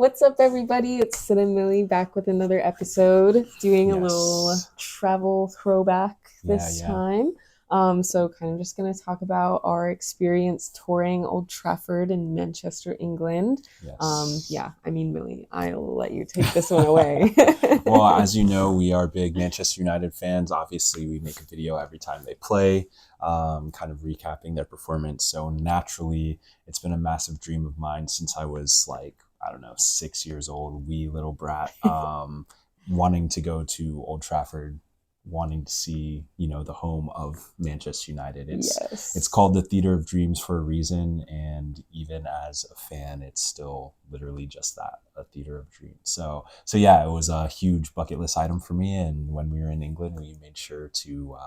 What's up, everybody? It's Sid and Millie back with another episode, doing a little Yes. travel throwback this Yeah. time. So kind of just going to talk about our experience touring Old Trafford in Manchester, England. Yes. Millie, I'll let you take this one away. Well, as you know, we are big Manchester United fans. Obviously, we make a video every time they play, kind of recapping their performance. So naturally, it's been a massive dream of mine since I was like, I don't know, 6 years old, wee little brat, wanting to go to Old Trafford, wanting to see, the home of Manchester United. It's Yes. called the Theater of Dreams for a reason, and even as a fan, it's still literally just that, a theater of dreams. So yeah, it was a huge bucket list item for me. And when we were in England, we made sure to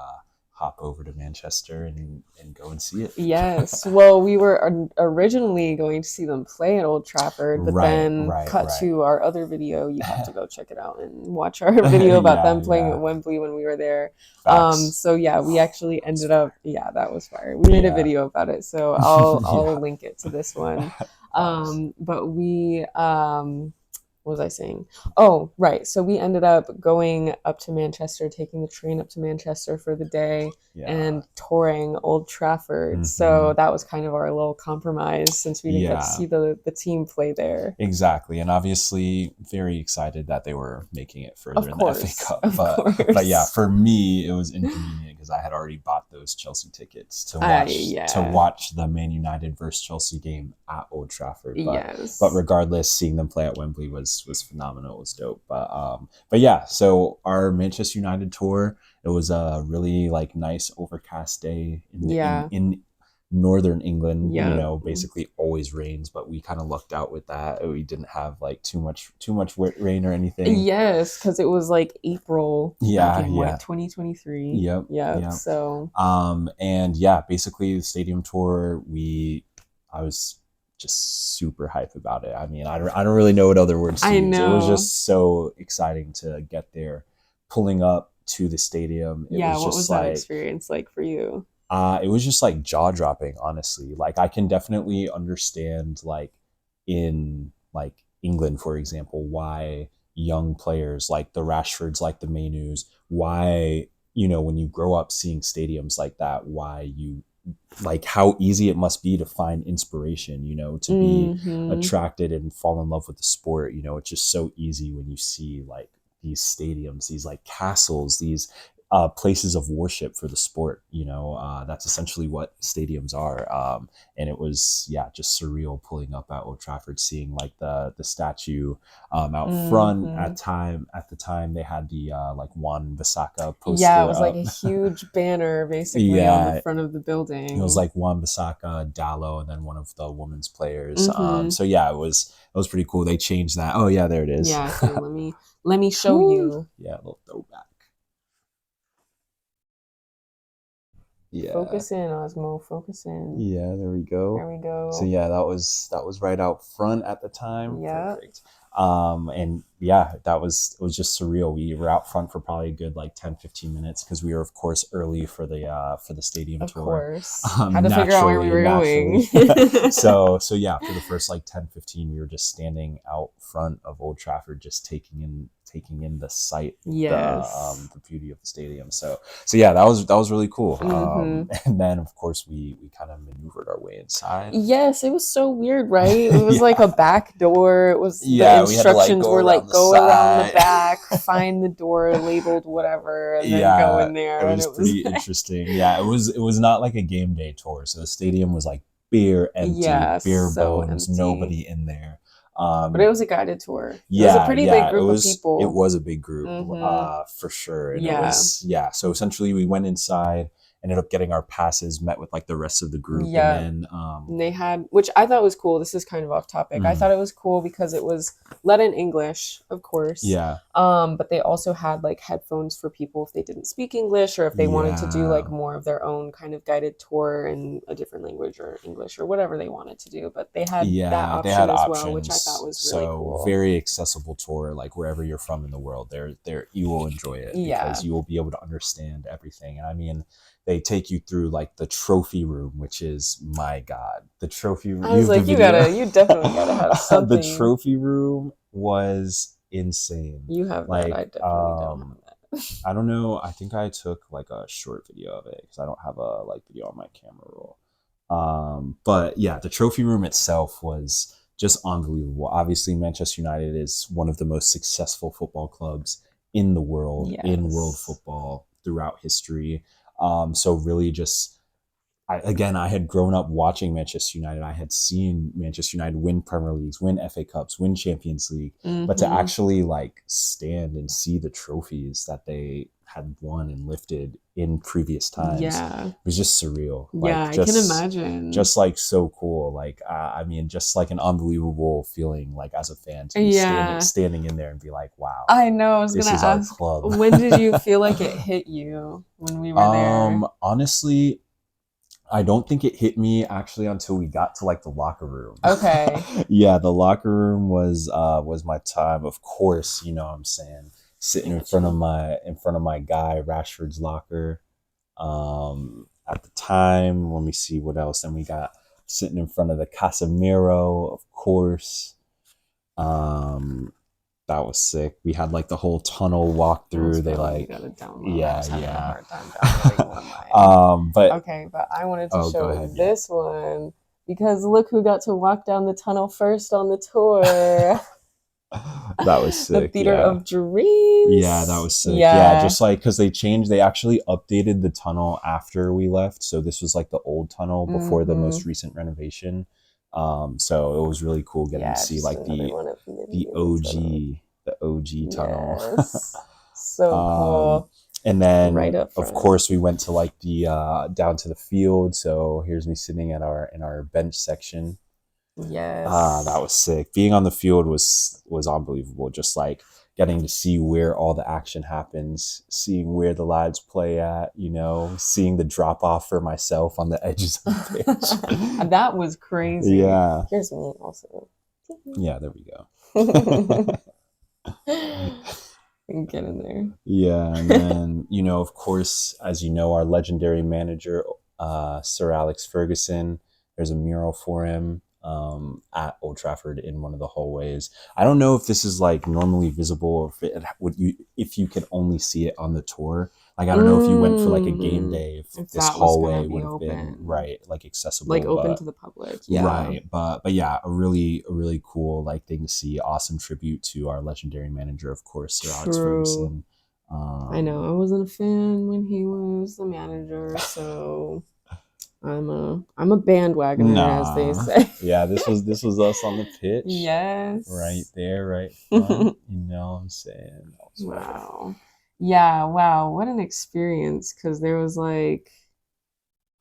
hop over to Manchester and go and see it. Yes. Well, we were originally going to see them play at Old Trafford, but Right, then right, cut right. to our other video. You have to go check it out and watch our video about them Yeah, playing yeah. at Wembley when we were there. Facts. So yeah, we actually That was ended up, fire. yeah, that was fire. We made a Yeah. video about it, so I'll Yeah. link it to this one. Facts. But we what was I saying? Oh, right. So we ended up going up to Manchester, taking the train up to Manchester for the day Yeah. and touring Old Trafford. Hmm. So that was kind of our little compromise since we didn't get to Yeah. see the team play there. Exactly, and obviously very excited that they were making it further Of in the FA course. Cup. Of But yeah, course. for me it was inconvenient because I had already bought those Chelsea tickets to Yeah. watch the Man United versus Chelsea game at Old Trafford. But Yes. regardless, seeing them play at Wembley was phenomenal. It was dope. But yeah, so our Manchester United tour, it was a really like nice overcast day Yeah. in northern England. Yeah. Basically always rains, but we kind of lucked out with that. We didn't have like too much rain or anything. Yes, because it was like April back Yeah, in what, yeah. 2023? Yep, Yep. yep. So And yeah, basically the stadium tour, I was just super hype about it. I mean, I don't really know what other words to I use. It was know. just so exciting to get there, pulling up to the stadium. It Yeah, was what just was that like experience like for you? it was just like jaw dropping, honestly. Like I can definitely understand, like in like England, for example, why young players like the Rashfords, like the Mainus, why when you grow up seeing stadiums like that, why you like how easy it must be to find inspiration, to be Mm-hmm. attracted and fall in love with the sport. It's just so easy when you see like these stadiums, these like castles, these places of worship for the sport. That's essentially what stadiums are. And it was, yeah, just surreal pulling up at Old Trafford, seeing like the statue out front. Mm-hmm. At the time they had the like Juan Bissaka Yeah, it poster was like a up. huge banner basically on the Yeah, front of the it was building. like Juan Bissaka, Dallo, and then one of the women's players. Mm-hmm. So yeah, it was pretty cool. They changed that. Oh yeah, there it is. Yeah, here, let me show Woo. you. Yeah, a little throwback. Yeah, Focus in, Osmo, focus in. yeah, there we There go. we So go. yeah, that was right out front at the time. Yeah, Perfect. And yeah, it was just surreal. We were out front for probably a good like 10-15 minutes because we were of course early for the stadium of tour. course. Had to figure out where we were Naturally. going. So yeah, for the first like 10-15, we were just standing out front of Old Trafford, just taking in the sight, Yes. the beauty of the stadium. So yeah, that was really cool. Mm-hmm. And then of course we kind of maneuvered our way inside. Yes, it was so weird, right? It was like a Yeah, back door. It was the yeah, we had to like instructions go were around like the go around the side. back, find the door labeled whatever, and then go Yeah, in it there. And was it was pretty interesting. Yeah, it was not like a game day tour, so the stadium was like bare empty, yeah, bare so bones, empty. nobody in there. But it Um, was a guided tour. It was a yeah, pretty big yeah, it group of was it people. was a big group, Mm-hmm. for sure. And it Yeah. was, yeah, so essentially we went inside, ended up getting our passes, met with like the rest of the group, and Yeah. then And they had, which I thought was cool. This is kind of off topic. I mm, thought it was cool because it was led in English, of course. yeah, But they also had like headphones for people if they didn't speak English or if they wanted to do like yeah, more of their own kind of guided tour in a different language or English or whatever they wanted to do. But they had that yeah, they had option as well, which I thought options. was really So cool. very accessible tour, like wherever you're from in the world, there you will enjoy it because Yeah. you will be able to understand everything. And I mean, they take you through like the trophy room, which is, my God, the trophy room. I You was have the like, video. you definitely gotta have The something. trophy room was insane. You have that. I Like, definitely don't have that. I don't know. I think I took like a short video of it because I don't have a like video on my camera roll. But yeah, the trophy room itself was just unbelievable. Obviously, Manchester United is one of the most successful football clubs in the world, in world Yes. football throughout history. So really just I had grown up watching Manchester United. I had seen Manchester United win Premier Leagues, win FA Cups, win Champions League, but to Mm-hmm. actually like stand and see the trophies that they had won and lifted in previous times, Yeah. it was just surreal. Yeah, Like I can imagine. just like so cool. Like I mean, just like an unbelievable feeling. Like as a fan to be Yeah. standing in there and be like, wow, I know. I was this gonna is our ask, club. when did you feel like it hit you when we were there? Honestly, I don't think it hit me actually until we got to like the locker room. Okay. Yeah, the locker room was my time. Of course, you know what I'm saying. Sitting Gotcha. in front of my guy Rashford's locker. At the time, let me see what else. Then we got sitting in front of the Casemiro, of course. Um, that was sick. We had like the whole tunnel That was walkthrough. They fun. You like, gotta download. I yeah, was having a yeah. hard time downloading one of mine. But Okay, but I wanted to oh, go show ahead. Yeah. this one because look who got to walk down the tunnel first on the tour. That was The sick. Theater Yeah. of Yeah, that Dreams. was sick. Yeah, Yeah. just like because they actually updated the tunnel after we left. So this was like the old tunnel before the Mm-hmm. most recent renovation. So it was really cool getting to Yeah, see just like another one of many the in the tunnel. OG tunnel. Yes. So um, cool. and Right then up of front. course we went to like the down to the field. So here's me sitting at our in our bench section. That Yes. was sick. Being on the field was unbelievable. Just like getting to see where all the action happens, seeing where the lads play at, you know, seeing the drop off for myself on the edges of the pitch. That was crazy. Yeah. Here's me also. Yeah, there we go. Get in there. Yeah, and then, you know, of course, as you know, our legendary manager, Sir Alex Ferguson, there's a mural for him at Old Trafford in one of the hallways. I don't know if this is like normally visible or if it would you if you could only see it on the tour. Like I don't know if you went for like a game Mm, day, if if this that was gonna hallway be would have been open, right, like like accessible, open but to the public, yeah. right, but yeah, a really cool like thing to see. Awesome tribute to our legendary manager, of course, Sir Alex True. Ferguson. I know I Um, wasn't a fan when he was the manager, so I'm a bandwagoner, as they nah, say. yeah, this was us on the pitch, right Yes. there, right front. You know what I'm saying? That was fire. Wow. Yeah, wow. What an experience. Because there was like,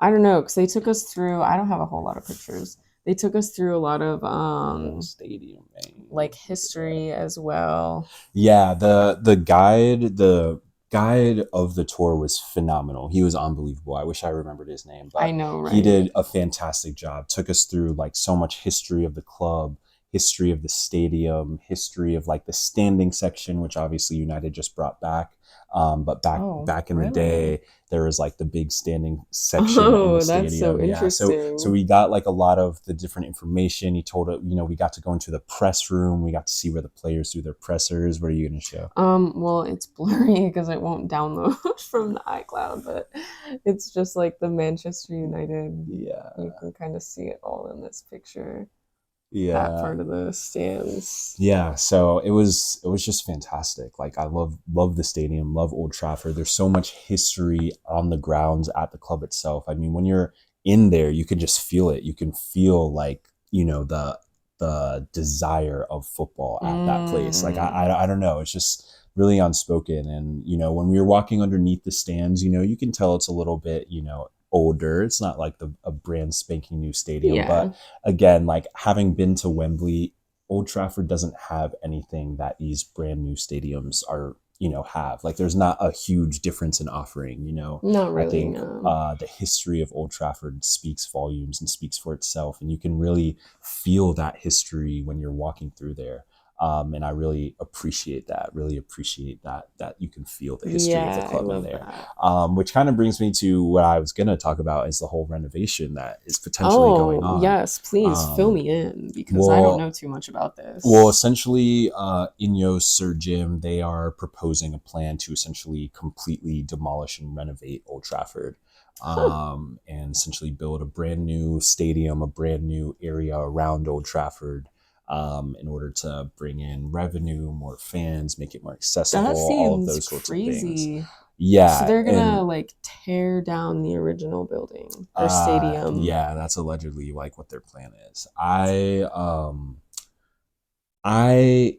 I don't know, because they took us through, I don't have a whole lot of pictures. They took us through a lot of The whole stadium, man. like Look at that. history as well. Yeah, the guide of the tour was phenomenal. He was unbelievable. I wish I remembered his name, I but know, he right? did a fantastic job. Took us through like so much history of the club, history of the stadium, history of like the standing section, which obviously United just brought back. But Oh, back in the really? day, there was like the big standing section in the Oh, that's so stadium. Yeah, so interesting. we got like a lot of the different information. He told it, you know, we got to go into the press room. We got to see where the players do their pressers. What are you going to show? Well, it's blurry because it won't download from the iCloud, but it's just like the Manchester United. You Yeah, can kind of see it all in this picture. That yeah, part of the stands. yeah. So it was just fantastic. Like I love the stadium, love Old Trafford. There's so much history on the grounds at the club itself. I mean, when you're in there, you can just feel it. You can feel like, you know, the desire of football at that place. Like Mm. I don't know. It's just really unspoken. And you know, when we were walking underneath the stands, you know, you can tell it's a little bit, you know, older. It's not like a brand spanking new stadium, Yeah. but again, like having been to Wembley, Old Trafford doesn't have anything that these brand new stadiums are, you know, have. Like there's not a huge difference in offering, you know. Not I really, think no. the history of Old Trafford speaks volumes and speaks for itself, and you can really feel that history when you're walking through there. And I really appreciate that. Really appreciate that you can feel the history of the Yeah, I club in love there. that. Which kind of brings me to what I was going to talk about is the whole renovation that is potentially going Oh, on. yes, please fill Um, me in because I don't well, know too much about well, this. essentially, Ineos, Sir Jim, they are proposing a plan to essentially completely demolish and renovate Old Trafford, Huh. and essentially build a brand new stadium, a brand new area around Old Trafford, in order to bring in revenue, more fans, make it more accessible, That all of seems those sorts of things. crazy. So Yeah, they're gonna and like tear down the original building or stadium. yeah, that's allegedly like what their plan is. I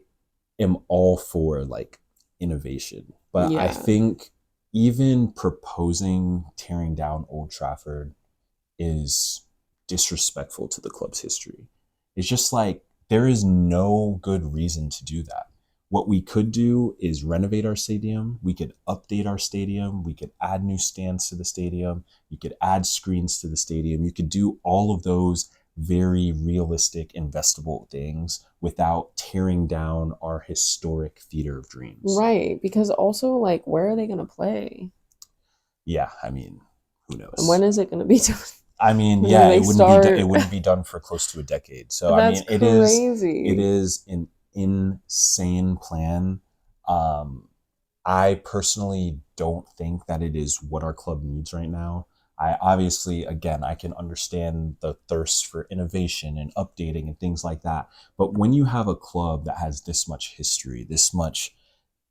am all for like innovation, but I Yeah. think even proposing tearing down Old Trafford is disrespectful to the club's history. It's just like there is no good reason to do that. What we could do is renovate our stadium. We could update our stadium. We could add new stands to the stadium. You could add screens to the stadium. You could do all of those very realistic, investable things without tearing down our historic theater of dreams. Right, because also like where are they gonna play? Yeah, I mean, who And when knows? is it gonna be done? I mean, When do yeah, they it start? wouldn't be done for close to a decade. So I That's mean, it crazy. is an insane plan. Um, I personally don't think that it is what our club needs right now. I obviously, again, I can understand the thirst for innovation and updating and things like that. But when you have a club that has this much history, this much,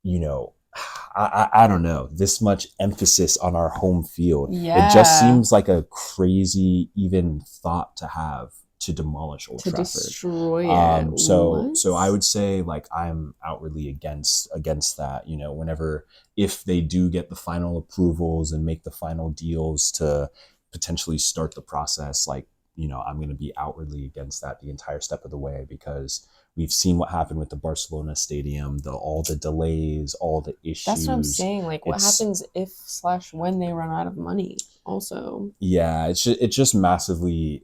you know, I don't know, this much emphasis on our home field, it just Yeah, seems like a crazy even thought to have to demolish Old to Trafford. destroy it. So I What? would say like I'm outwardly against that. You know, whenever if they do get the final approvals and make the final deals to potentially start the process, like I'm going to be outwardly against that the entire step of the way because we've seen what happened with the Barcelona stadium, all the delays, all the That's what I'm issues. saying. Like, what It's happens if slash when they run out of money? Also, yeah, it's just massively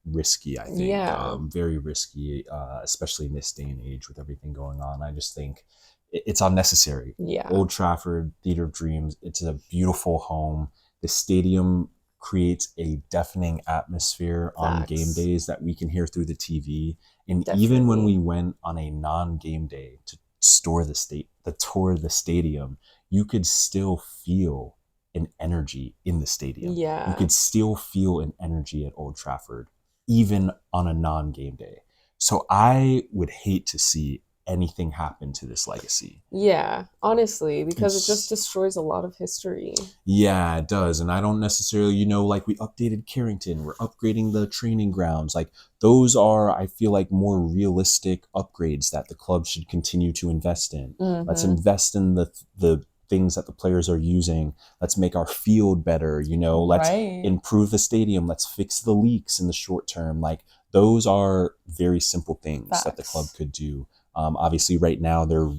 risky. I think yeah, very risky, especially in this day and age with everything going on. I just think it's unnecessary. yeah, Old Trafford, Theater of Dreams. It's a beautiful home. The stadium creates a deafening atmosphere on game facts, days that we can hear through the TV. And even when we definitely. went on a non-game day to tour the stadium, you could still feel an energy in the stadium. You Yeah, could still feel an energy at Old Trafford, even on a non game day. So I would hate to see anything happen to this legacy. yeah. Honestly, because it just It's, destroys a lot of history. yeah, it does. And I don't necessarily, like we updated Carrington, we're upgrading the training grounds. Like those are, I feel like, more realistic upgrades that the club should continue to invest in. Let's Mm-hmm. invest in the things that the players are using. Let's make our field better, let's Right. improve the stadium. Let's fix the leaks in the short term. Like those are very simple things that the club Facts. could do. Obviously, right now they're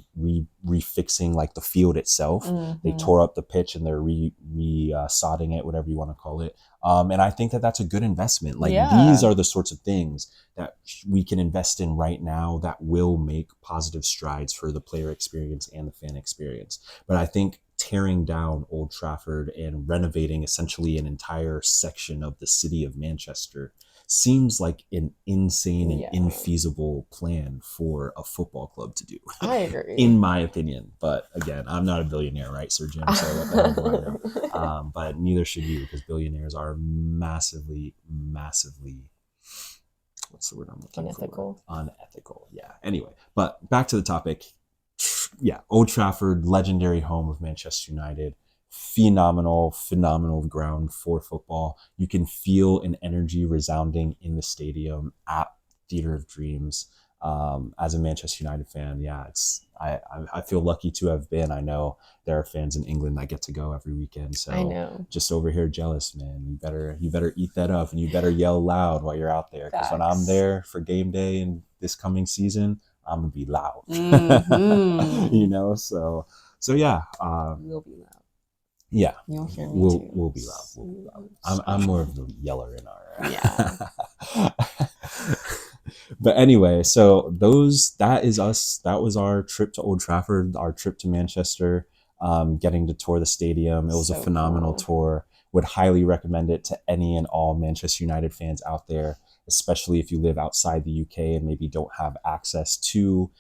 refixing like the field itself. They Mm-hmm. tore up the pitch and they're re sodding it, whatever you want to call it. And I think that that's a good investment. Like these Yeah. are the sorts of things that we can invest in right now that will make positive strides for the player experience and the fan experience. But I think tearing down Old Trafford and renovating essentially an entire section of the city of Manchester seems like an insane and Yeah. infeasible plan for a football club to do, I agree. in my opinion. But again, I'm not a billionaire, right, Sir Jim? So what the hell do I know? But neither should you, because billionaires are massively, what's the word I'm looking for? Unethical. Unethical. Yeah. Anyway, but back to the topic. Yeah, Old Trafford, legendary home of Manchester United. Phenomenal ground for football. You can feel an energy resounding in the stadium at Theater of Dreams. As a Manchester United fan, yeah, I feel lucky to have been. I know there are fans in England that get to go every weekend, I so know. just over here jealous, man. You better eat that up and you better yell loud while you're out there, because when I'm Facts. there for game day and this coming season, I'm gonna be loud. Mm-hmm. So yeah, You'll be loud. yeah, You'll hear me we'll too. we'll be loud. We'll be loud. I'm more Special. of the yeller in Yeah. our. But anyway, so that is us. That was our trip to Old Trafford, our trip to Manchester, getting to tour the stadium. It was a So phenomenal cool. tour. Would highly recommend it to any and all Manchester United fans out there, especially if you live outside the UK and maybe don't have access to,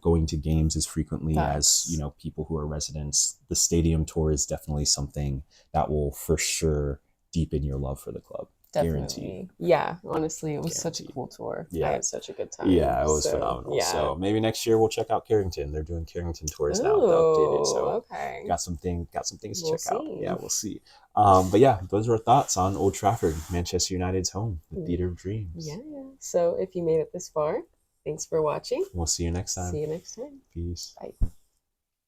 going to games as frequently as, Facts. people who are residents. The stadium tour is definitely something that will for sure deepen your love for the club. Guaranteed. Definitely. Yeah, honestly, it was such a Guaranteed. cool tour. I Yeah. had such a good time. Yeah, it was So, phenomenal. yeah. So maybe next year we'll check out Carrington. They're doing Carrington tours now, the updated. Oh, So okay. got some things to We'll check out. see. Yeah, we'll see. But yeah, those are our thoughts on Old Trafford, Manchester United's home, the theater of dreams. Yeah, yeah. So if you made it this far, thanks for watching. We'll see you next See time. you next time. Peace. Bye.